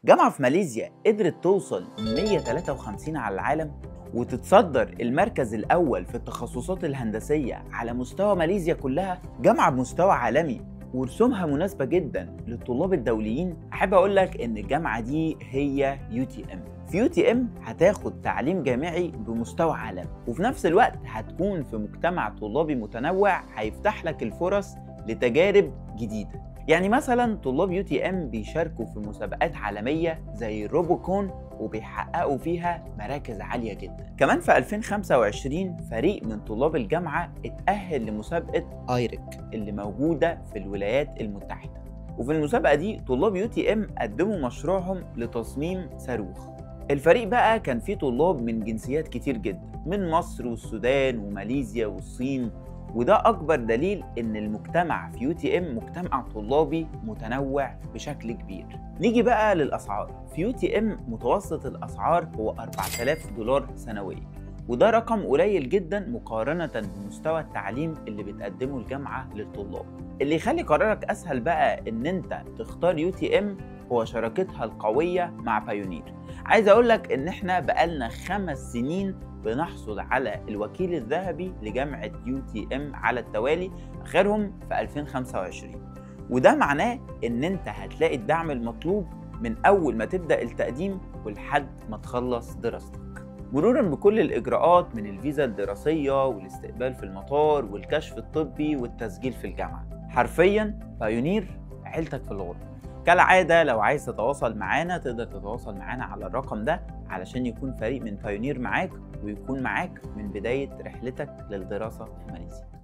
جامعة في ماليزيا قدرت توصل 153 على العالم وتتصدر المركز الأول في التخصصات الهندسية على مستوى ماليزيا كلها. جامعة بمستوى عالمي ورسومها مناسبة جدا للطلاب الدوليين. أحب أقول لك إن الجامعة دي هي UTM. في UTM هتاخد تعليم جامعي بمستوى عالمي، وفي نفس الوقت هتكون في مجتمع طلابي متنوع هيفتح لك الفرص لتجارب جديدة. يعني مثلا طلاب UTM بيشاركوا في مسابقات عالمية زي الروبوكون وبيحققوا فيها مراكز عالية جدا. كمان في 2025 فريق من طلاب الجامعة اتأهل لمسابقة ايريك اللي موجودة في الولايات المتحدة، وفي المسابقة دي طلاب UTM قدموا مشروعهم لتصميم صاروخ. الفريق بقى كان فيه طلاب من جنسيات كتير جدا، من مصر والسودان وماليزيا والصين، وده أكبر دليل إن المجتمع في UTM مجتمع طلابي متنوع بشكل كبير. نيجي بقى للأسعار. في UTM متوسط الأسعار هو 4000 دولار سنويا، وده رقم قليل جدا مقارنة بمستوى التعليم اللي بتقدمه الجامعة للطلاب. اللي يخلي قرارك أسهل بقى إن أنت تختار UTM هو شراكتها القوية مع بايونير. عايز أقولك إن إحنا بقالنا 5 سنين بنحصل على الوكيل الذهبي لجامعة UTM على التوالي، آخرهم في 2025، وده معناه إن أنت هتلاقي الدعم المطلوب من أول ما تبدأ التقديم ولحد ما تخلص دراستك، مرورا بكل الإجراءات من الفيزا الدراسية والاستقبال في المطار والكشف الطبي والتسجيل في الجامعة. حرفيا بايونير عيلتك في الغربة. كالعادة لو عايز تتواصل معانا تقدر تتواصل معانا على الرقم ده علشان يكون فريق من بايونير معاك ويكون معاك من بداية رحلتك للدراسة في ماليزيا.